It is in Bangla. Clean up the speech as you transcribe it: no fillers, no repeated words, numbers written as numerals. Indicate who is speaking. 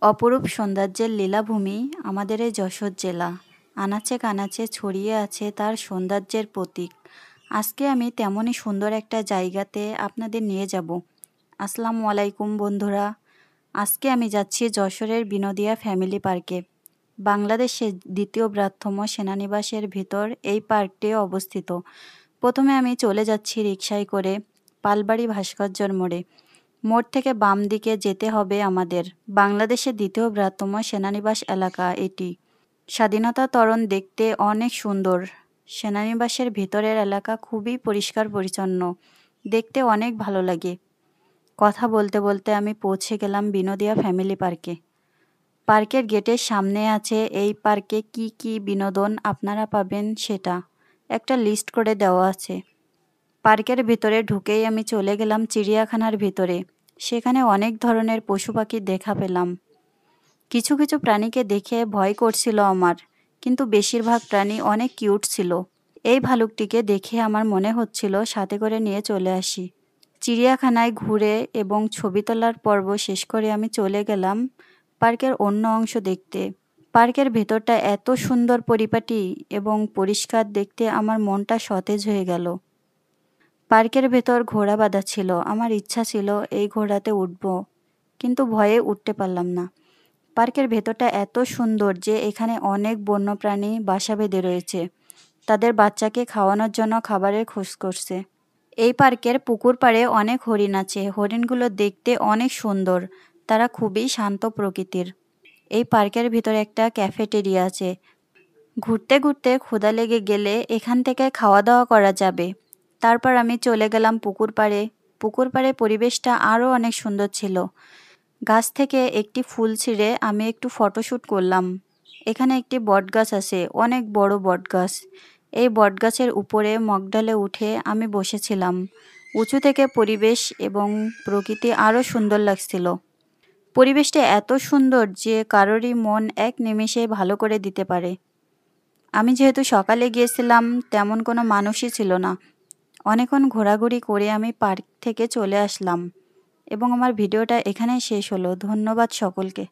Speaker 1: অপরূপ সৌন্দর্যের লীলাভূমি আমাদের এই যশোর জেলা। আনাচে কানাচে ছড়িয়ে আছে তার সৌন্দর্যের প্রতীক। আজকে আমি তেমনই সুন্দর একটা জায়গাতে আপনাদের নিয়ে যাব। আসসালামু আলাইকুম বন্ধুরা। আজকে আমি যাচ্ছি যশোরের বিনোদিয়া ফ্যামিলি পার্কে। বাংলাদেশের দ্বিতীয় বৃহত্তম সেনানিবাসের ভিতর এই পার্কটি অবস্থিত। প্রথমে আমি চলে যাচ্ছি রিকশায় করে পালবাড়ি ভাস্কর্যর মোড়ে। মোড় থেকে বাম দিকে যেতে হবে আমাদের। বাংলাদেশের দ্বিতীয় বৃহত্তম সেনানিবাস এলাকা এটি। স্বাধীনতা তোরণ দেখতে অনেক সুন্দর। সেনানিবাসের ভিতরের এলাকা খুবই পরিষ্কার পরিচ্ছন্ন, দেখতে অনেক ভালো লাগে। কথা বলতে বলতে আমি পৌঁছে গেলাম বিনোদিয়া ফ্যামিলি পার্কে। পার্কের গেটের সামনে আছে এই পার্কে কি কি বিনোদন আপনারা পাবেন সেটা একটা লিস্ট করে দেওয়া আছে। পার্কের ভিতরে ঢুকেই আমি চলে গেলাম চিড়িয়াখানার ভিতরে। সেখানে অনেক ধরনের পশু পাখি দেখা পেলাম। কিছু কিছু প্রাণীকে দেখে ভয় করছিল আমার, কিন্তু বেশিরভাগ প্রাণী অনেক কিউট ছিল। এই ভালুকটিকে দেখে আমার মনে হচ্ছিল সাথে করে নিয়ে চলে আসি। চিড়িয়াখানায় ঘুরে এবং ছবি তোলার পর্ব শেষ করে আমি চলে গেলাম পার্কের অন্য অংশ দেখতে। পার্কের ভেতরটা এত সুন্দর পরিপাটি এবং পরিষ্কার, দেখতে আমার মনটা সতেজ হয়ে গেল। পার্কের ভেতর ঘোড়া বাঁধা ছিল। আমার ইচ্ছা ছিল এই ঘোড়াতে উঠব, কিন্তু ভয়ে উঠতে পারলাম না। পার্কের ভেতরটা এত সুন্দর যে এখানে অনেক বন্যপ্রাণী বাসা বেঁধে রয়েছে। তাদের বাচ্চাকে খাওয়ানোর জন্য খাবারের খোঁজ করছে। এই পার্কের পুকুর পাড়ে অনেক হরিণ আছে। হরিণগুলো দেখতে অনেক সুন্দর, তারা খুবই শান্ত প্রকৃতির। এই পার্কের ভিতরে একটা ক্যাফেটেরিয়া আছে। ঘুরতে ঘুরতে ক্ষুধা লেগে গেলে এখান থেকে খাওয়া দাওয়া করা যাবে। তারপর আমি চলে গেলাম পুকুর পাড়ে। পুকুর পাড়ে পরিবেশটা আরও অনেক সুন্দর ছিল। গাছ থেকে একটি ফুল ছিঁড়ে আমি একটু ফটোশ্যুট করলাম। এখানে একটি বটগাছ আছে, অনেক বড় বটগাছ। এই বটগাছের উপরে মগডালে উঠে আমি বসেছিলাম। উঁচু থেকে পরিবেশ এবং প্রকৃতি আরও সুন্দর লাগছিল। পরিবেশটা এত সুন্দর যে কারোরই মন এক নিমেষে ভালো করে দিতে পারে। আমি যেহেতু সকালে গিয়েছিলাম, তেমন কোনো মানুষই ছিল না। অনেকক্ষণ ঘোরাঘুরি করে আমি পার্ক থেকে চলে আসলাম এবং আমার ভিডিওটা এখানেই শেষ হলো। ধন্যবাদ সকলকে।